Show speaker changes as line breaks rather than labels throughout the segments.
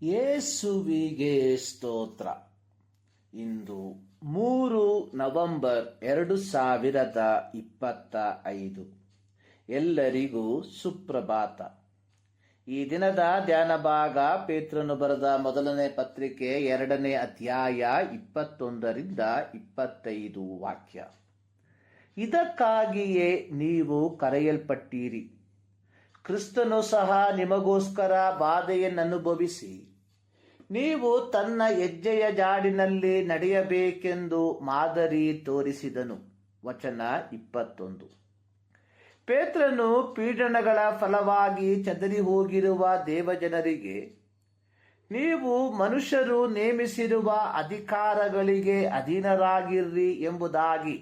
ಯೇಸುವಿಗೆ ಸ್ತೋತ್ರ. ಇಂದು 3 ನವೆಂಬರ್ 2025. ಎಲ್ಲರಿಗೂ ಸುಪ್ರಭಾತ. ಈ ದಿನದ ಧ್ಯಾನ ಭಾಗ ಪೇತ್ರನು ಬರೆದ ಮೊದಲನೇ ಪತ್ರಿಕೆ 2ನೇ ಅಧ್ಯಾಯ 21ರಿಂದ 25 ವಾಕ್ಯ. ಇದಕ್ಕಾಗಿಯೇ ನೀವು ಕರೆಯಲ್ಪಟ್ಟಿರಿ. ಕ್ರಿಸ್ತನು ಸಹ ನಿಮಗೋಸ್ಕರ ಬಾಧೆಯನ್ನನುಭವಿಸಿ ನೀವು ತನ್ನ ಹೆಜ್ಜೆಯ ಜಾಡಿನಲ್ಲಿ ನಡೆಯಬೇಕೆಂದು ಮಾದರಿ ತೋರಿಸಿದನು. ವಚನ 21. ಪೇತ್ರನು ಪೀಡನೆಗಳ ಫಲವಾಗಿ ಚದರಿ ಹೋಗಿರುವ ದೇವಜನರಿಗೆ ನೀವು ಮನುಷ್ಯರು ನೇಮಿಸಿರುವ ಅಧಿಕಾರಗಳಿಗೆ ಅಧೀನರಾಗಿರ್ರಿ ಎಂಬುದಾಗಿ,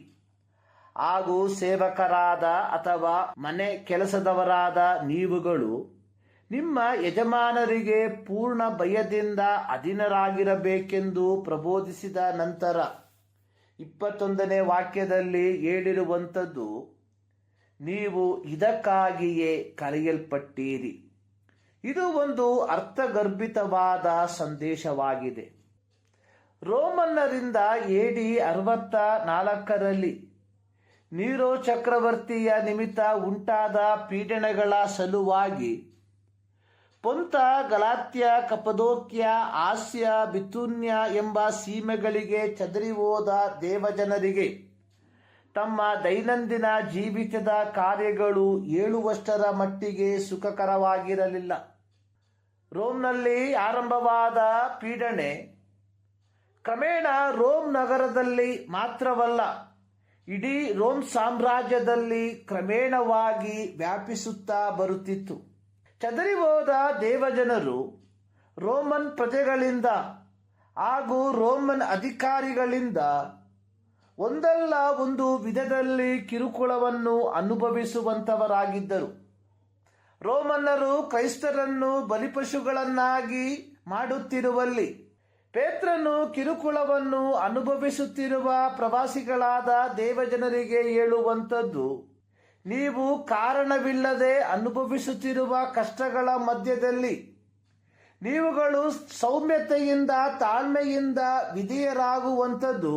ಹಾಗೂ ಸೇವಕರಾದ ಅಥವಾ ಮನೆ ಕೆಲಸದವರಾದ ನೀವುಗಳು ನಿಮ್ಮ ಯಜಮಾನರಿಗೆ ಪೂರ್ಣ ಭಯದಿಂದ ಅಧೀನರಾಗಿರಬೇಕೆಂದು ಪ್ರಬೋಧಿಸಿದ ನಂತರ 21ನೇ ವಾಕ್ಯದಲ್ಲಿ ಹೇಳಿರುವಂಥದ್ದು, ನೀವು ಇದಕ್ಕಾಗಿಯೇ ಕರೆಯಲ್ಪಟ್ಟಿರಿ. ಇದು ಒಂದು ಅರ್ಥಗರ್ಭಿತವಾದ ಸಂದೇಶವಾಗಿದೆ. ರೋಮನ್ನರಿಂದ AD 64ರಲ್ಲಿ ನೀರೋ ಚಕ್ರವರ್ತಿಯ ನಿಮಿತ್ತ ಉಂಟಾದ ಪೀಡನೆಗಳ ಸಲುವಾಗಿ ಪೊಂತ, ಗಲಾತ್ಯ, ಕಪದೋಕ್ಯ, ಆಸ್ಯ, ಬಿಥುನ್ಯ ಎಂಬ ಸೀಮೆಗಳಿಗೆ ಚದರಿ ಹೋದ ದೇವಜನರಿಗೆ ತಮ್ಮ ದೈನಂದಿನ ಜೀವಿತದ ಕಾರ್ಯಗಳು ಹೇಳುವಷ್ಟರ ಮಟ್ಟಿಗೆ ಸುಖಕರವಾಗಿರಲಿಲ್ಲ. ರೋಮ್ನಲ್ಲಿ ಆರಂಭವಾದ ಪೀಡನೆ ಕ್ರಮೇಣ ರೋಮ್ ನಗರದಲ್ಲಿ ಮಾತ್ರವಲ್ಲ, ಇಡೀ ರೋಮ್ ಸಾಮ್ರಾಜ್ಯದಲ್ಲಿ ಕ್ರಮೇಣವಾಗಿ ವ್ಯಾಪಿಸುತ್ತಾ ಬರುತ್ತಿತ್ತು. ಚದರಿ ಹೋದ ದೇವಜನರು ರೋಮನ್ ಪ್ರಜೆಗಳಿಂದ ಹಾಗೂ ರೋಮನ್ ಅಧಿಕಾರಿಗಳಿಂದ ಒಂದಲ್ಲ ಒಂದು ವಿಧದಲ್ಲಿ ಕಿರುಕುಳವನ್ನು ಅನುಭವಿಸುವಂತವರಾಗಿದ್ದರು. ರೋಮನ್ನರು ಕ್ರೈಸ್ತರನ್ನು ಬಲಿಪಶುಗಳನ್ನಾಗಿ ಮಾಡುತ್ತಿರುವಲ್ಲಿ ಪೇತ್ರನು ಕಿರುಕುಳವನ್ನು ಅನುಭವಿಸುತ್ತಿರುವ ಪ್ರವಾಸಿಗಳಾದ ದೇವಜನರಿಗೆ ಹೇಳುವಂಥದ್ದು, ನೀವು ಕಾರಣವಿಲ್ಲದೆ ಅನುಭವಿಸುತ್ತಿರುವ ಕಷ್ಟಗಳ ಮಧ್ಯದಲ್ಲಿ ನೀವುಗಳು ಸೌಮ್ಯತೆಯಿಂದ, ತಾಳ್ಮೆಯಿಂದ ವಿಧೇಯರಾಗುವಂಥದ್ದು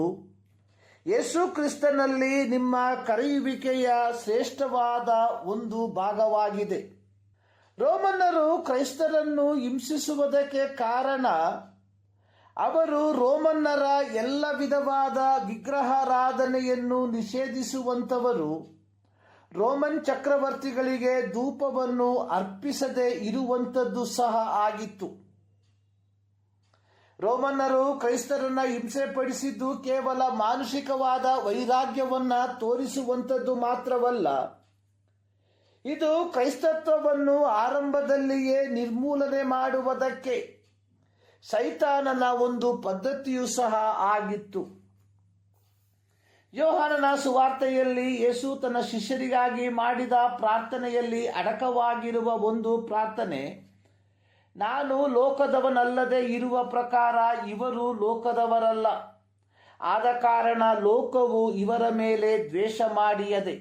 ಯೇಸು ಕ್ರಿಸ್ತನಲ್ಲಿ ನಿಮ್ಮ ಕರೆಯುವಿಕೆಯ ಶ್ರೇಷ್ಠವಾದ ಒಂದು ಭಾಗವಾಗಿದೆ. ರೋಮನ್ನರು ಕ್ರೈಸ್ತರನ್ನು ಹಿಂಸಿಸುವುದಕ್ಕೆ ಕಾರಣ, ಅವರು ರೋಮನ್ನರ ಎಲ್ಲ ವಿಧವಾದ ವಿಗ್ರಹಾರಾಧನೆಯನ್ನು ನಿಷೇಧಿಸುವಂಥವರು, ರೋಮನ್ ಚಕ್ರವರ್ತಿಗಳಿಗೆ ಧೂಪವನ್ನು ಅರ್ಪಿಸದೆ ಇರುವಂಥದ್ದು ಸಹ ಆಗಿತ್ತು. ರೋಮನ್ನರು ಕ್ರೈಸ್ತರನ್ನ ಹಿಂಸೆಪಡಿಸಿದ್ದು ಕೇವಲ ಮಾನುಷಿಕವಾದ ವೈರಾಗ್ಯವನ್ನ ತೋರಿಸುವಂಥದ್ದು ಮಾತ್ರವಲ್ಲ, ಇದು ಕ್ರೈಸ್ತತ್ವವನ್ನು ಆರಂಭದಲ್ಲಿಯೇ ನಿರ್ಮೂಲನೆ ಮಾಡುವುದಕ್ಕೆ ಸೈತಾನನ ಒಂದು ಪದ್ಧತಿಯೂ ಸಹ ಆಗಿತ್ತು. ಯೋಹಾನನ ಸುವಾರ್ತೆಯಲ್ಲಿ ಯೇಸು ತನ್ನ ಶಿಷ್ಯರಿಗಾಗಿ ಮಾಡಿದ ಪ್ರಾರ್ಥನೆಯಲ್ಲಿ ಅಡಕವಾಗಿರುವ ಒಂದು ಪ್ರಾರ್ಥನೆ, ನಾನು ಲೋಕದವನಲ್ಲದೆ ಇರುವ ಪ್ರಕಾರ ಇವರು ಲೋಕದವರಲ್ಲ, ಆದ ಕಾರಣ ಲೋಕವು ಇವರ ಮೇಲೆ ದ್ವೇಷ ಮಾಡಿಯದೆ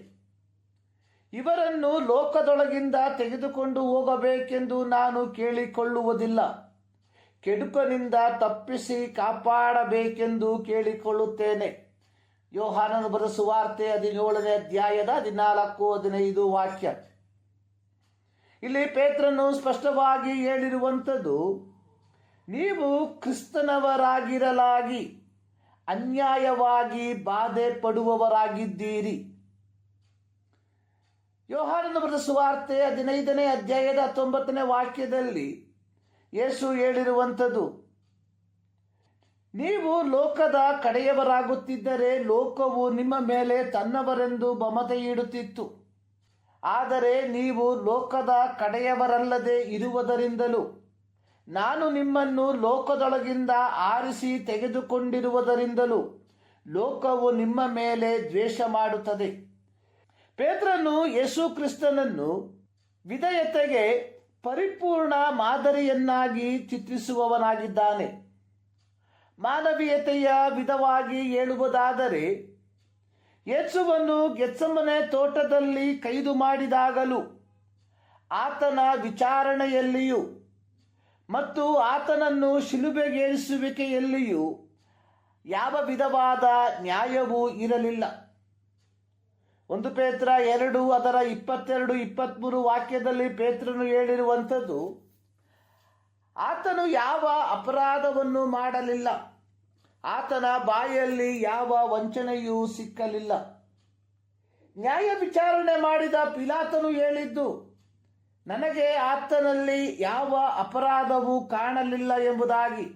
ಇವರನ್ನು ಲೋಕದೊಳಗಿಂದ ತೆಗೆದುಕೊಂಡು ಹೋಗಬೇಕೆಂದು ನಾನು ಕೇಳಿಕೊಳ್ಳುವುದಿಲ್ಲ, ಕೆಡುಕನಿಂದ ತಪ್ಪಿಸಿ ಕಾಪಾಡಬೇಕೆಂದು ಕೇಳಿಕೊಳ್ಳುತ್ತೇನೆ. ಯೋಹಾನನ ಬರೆದ ಸುವಾರ್ತೆ 17ನೇ ಅಧ್ಯಾಯದ 14-15 ವಾಕ್ಯ. ಇಲ್ಲಿ ಪೇತ್ರನು ಸ್ಪಷ್ಟವಾಗಿ ಹೇಳಿರುವಂಥದ್ದು, ನೀವು ಕ್ರಿಸ್ತನವರಾಗಿರಲಾಗಿ ಅನ್ಯಾಯವಾಗಿ ಬಾಧೆ ಪಡುವವರಾಗಿದ್ದೀರಿ. ಯೋಹಾನನ ಬರೆದ ಸುವಾರ್ತೆ 15ನೇ ಅಧ್ಯಾಯದ 19ನೇ ವಾಕ್ಯದಲ್ಲಿ ಯೇಸು ಹೇಳಿರುವಂಥದ್ದು, ನೀವು ಲೋಕದ ಕಡೆಯವರಾಗುತ್ತಿದ್ದರೆ ಲೋಕವು ನಿಮ್ಮ ಮೇಲೆ ತನ್ನವರೆಂದು ಮಮತೆ ಇಡುತ್ತಿತ್ತು. ಆದರೆ ನೀವು ಲೋಕದ ಕಡೆಯವರಲ್ಲದೆ ಇರುವುದರಿಂದಲೂ ನಾನು ನಿಮ್ಮನ್ನು ಲೋಕದೊಳಗಿಂದ ಆರಿಸಿ ತೆಗೆದುಕೊಂಡಿರುವುದರಿಂದಲೂ ಲೋಕವು ನಿಮ್ಮ ಮೇಲೆ ದ್ವೇಷ ಮಾಡುತ್ತದೆ. ಪೇತ್ರನು ಯೇಸು ಕ್ರಿಸ್ತನನ್ನು ವಿಧೇಯತೆಗೆ ಪರಿಪೂರ್ಣ ಮಾದರಿಯನ್ನಾಗಿ ಚಿತ್ರಿಸುವವನಾಗಿದ್ದಾನೆ. ಮಾನವೀಯತೆಯ ವಿಧವಾಗಿ ಹೇಳುವುದಾದರೆ, ಯೇಸುವನ್ನು ಗೆತ್ಸಮನೆ ತೋಟದಲ್ಲಿ ಕೈದು ಮಾಡಿದಾಗಲೂ ಆತನ ವಿಚಾರಣೆಯಲ್ಲಿಯೂ ಮತ್ತು ಆತನನ್ನು ಶಿಲುಬೆಗೇರಿಸುವಿಕೆಯಲ್ಲಿಯೂ ಯಾವ ವಿಧವಾದ ನ್ಯಾಯವೂ ಇರಲಿಲ್ಲ. 1 ಪೇತ್ರ 2 ಅದರ 22-23 ವಾಕ್ಯದಲ್ಲಿ ಪೇತ್ರನು ಹೇಳಿರುವಂಥದ್ದು, ಆತನು ಯಾವ ಅಪರಾಧವನ್ನು ಮಾಡಲಿಲ್ಲ, ಆತನ ಬಾಯಲ್ಲಿ ಯಾವ ವಂಚನೆಯೂ ಸಿಕ್ಕಲಿಲ್ಲ. ನ್ಯಾಯ ವಿಚಾರಣೆ ಮಾಡಿದ ಪಿಲಾತನು ಹೇಳಿದ್ದು, ನನಗೆ ಆತನಲ್ಲಿ ಯಾವ ಅಪರಾಧವೂ ಕಾಣಲಿಲ್ಲ ಎಂಬುದಾಗಿ.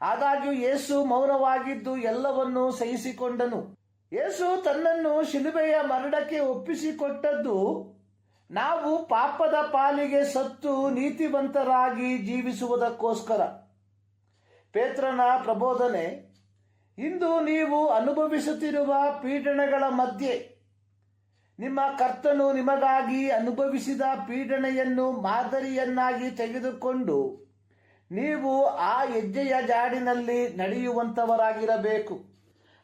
ಆದಾಗ್ಯೂ ಯೇಸು ಮೌನವಾಗಿದ್ದು ಎಲ್ಲವನ್ನೂ ಸಹಿಸಿಕೊಂಡನು. ಯೇಸು ತನ್ನನ್ನು ಶಿಲುಬೆಯ ಮರಣಕ್ಕೆ ಒಪ್ಪಿಸಿಕೊಟ್ಟದ್ದು ನಾವು ಪಾಪದ ಪಾಲಿಗೆ ಸತ್ತು ನೀತಿವಂತರಾಗಿ ಜೀವಿಸುವುದಕ್ಕೋಸ್ಕರ. ಪೇತ್ರನ ಪ್ರಬೋಧನೆ, ಇಂದು ನೀವು ಅನುಭವಿಸುತ್ತಿರುವ ಪೀಡನೆಗಳ ಮಧ್ಯೆ ನಿಮ್ಮ ಕರ್ತನು ನಿಮಗಾಗಿ ಅನುಭವಿಸಿದ ಪೀಡನೆಯನ್ನು ಮಾದರಿಯನ್ನಾಗಿ ತೆಗೆದುಕೊಂಡು ನೀವು ಆ ಹೆಜ್ಜೆಯ ಜಾಡಿನಲ್ಲಿ ನಡೆಯುವಂಥವರಾಗಿರಬೇಕು.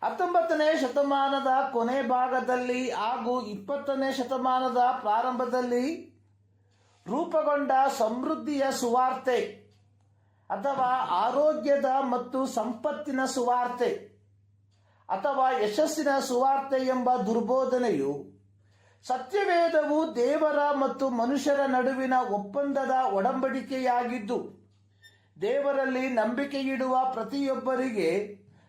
19ನೇ ಶತಮಾನದ ಕೊನೆ ಭಾಗದಲ್ಲಿ ಹಾಗೂ 20ನೇ ಶತಮಾನದ ಪ್ರಾರಂಭದಲ್ಲಿ ರೂಪುಗೊಂಡ ಸಮೃದ್ಧಿಯ ಸುವಾರ್ತೆ ಅಥವಾ ಆರೋಗ್ಯದ ಮತ್ತು ಸಂಪತ್ತಿನ ಸುವಾರ್ತೆ ಅಥವಾ ಯಶಸ್ಸಿನ ಸುವಾರ್ತೆ ಎಂಬ ದುರ್ಬೋಧನೆಯು ಸತ್ಯವೇದವು ದೇವರ ಮತ್ತು ಮನುಷ್ಯರ ನಡುವಿನ ಒಪ್ಪಂದದ ಒಡಂಬಡಿಕೆಯಾಗಿದ್ದು, ದೇವರಲ್ಲಿ ನಂಬಿಕೆಯಿಡುವ ಪ್ರತಿಯೊಬ್ಬರಿಗೆ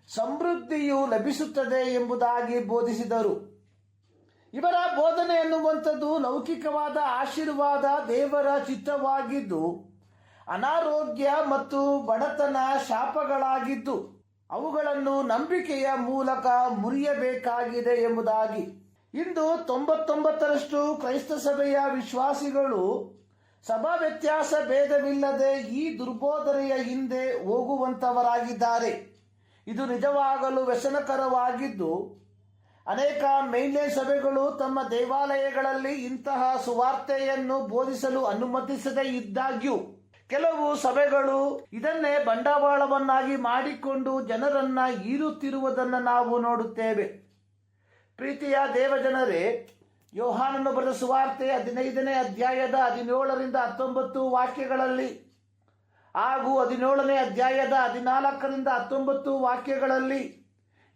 ಸಮೃದ್ಧಿಯು ಲಭಿಸುತ್ತದೆ ಎಂಬುದಾಗಿ ಬೋಧಿಸಿದರು. ಇವರ ಬೋಧನೆ ಎನ್ನುವಂಥದ್ದು ಲೌಕಿಕವಾದ ಆಶೀರ್ವಾದ ದೇವರ ಚಿತ್ತವಾಗಿದ್ದು, ಅನಾರೋಗ್ಯ ಮತ್ತು ಬಡತನ ಶಾಪಗಳಾಗಿದ್ದು ಅವುಗಳನ್ನು ನಂಬಿಕೆಯ ಮೂಲಕ ಮುರಿಯಬೇಕಾಗಿದೆ ಎಂಬುದಾಗಿ. ಇಂದು 99% ಕ್ರೈಸ್ತ ಸಭೆಯ ವಿಶ್ವಾಸಿಗಳು ಸಭಾ ವ್ಯತ್ಯಾಸ ಭೇದವಿಲ್ಲದೆ ಈ ದುರ್ಬೋಧನೆಯ ಹಿಂದೆ ಹೋಗುವಂತವರಾಗಿದ್ದಾರೆ. ಇದು ನಿಜವಾಗಲೂ ವ್ಯಸನಕರವಾಗಿದ್ದು, ಅನೇಕ ಮೇನ್ಲೈನ್ ಸಭೆಗಳು ತಮ್ಮ ದೇವಾಲಯಗಳಲ್ಲಿ ಇಂತಹ ಸುವಾರ್ತೆಯನ್ನು ಬೋಧಿಸಲು ಅನುಮತಿಸದೇ ಇದ್ದಾಗ್ಯೂ ಕೆಲವು ಸಭೆಗಳು ಇದನ್ನೇ ಬಂಡವಾಳವನ್ನಾಗಿ ಮಾಡಿಕೊಂಡು ಜನರನ್ನ ಈರುತ್ತಿರುವುದನ್ನು ನಾವು ನೋಡುತ್ತೇವೆ. ಪ್ರೀತಿಯ ದೇವಜನರೇ, ಯೋಹಾನನು ಬರೆದ ಸುವಾರ್ತೆ 15ನೇ ಅಧ್ಯಾಯದ 17-19 ವಾಕ್ಯಗಳಲ್ಲಿ ಹಾಗೂ 17ನೇ ಅಧ್ಯಾಯದ 14-19 ವಾಕ್ಯಗಳಲ್ಲಿ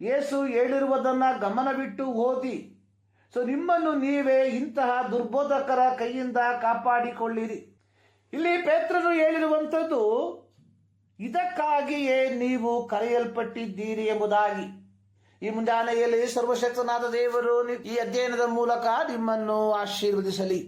ಯೇಸು ಹೇಳಿರುವುದನ್ನು ಗಮನವಿಟ್ಟು ಓದಿ. ನಿಮ್ಮನ್ನು ನೀವೇ ಇಂತಹ ದುರ್ಬೋಧಕರ ಕೈಯಿಂದ ಕಾಪಾಡಿಕೊಳ್ಳಿರಿ. ಇಲ್ಲಿ ಪೇತ್ರನು ಹೇಳಿರುವಂಥದ್ದು, ಇದಕ್ಕಾಗಿಯೇ ನೀವು ಕರೆಯಲ್ಪಟ್ಟಿದ್ದೀರಿ ಎಂಬುದಾಗಿ. ಈ ಮುಂಜಾನೆಯಲ್ಲಿ ಸರ್ವಶಕ್ತನಾದ ದೇವರು ಈ ಅಧ್ಯಯನದ ಮೂಲಕ ನಿಮ್ಮನ್ನು ಆಶೀರ್ವದಿಸಲಿ.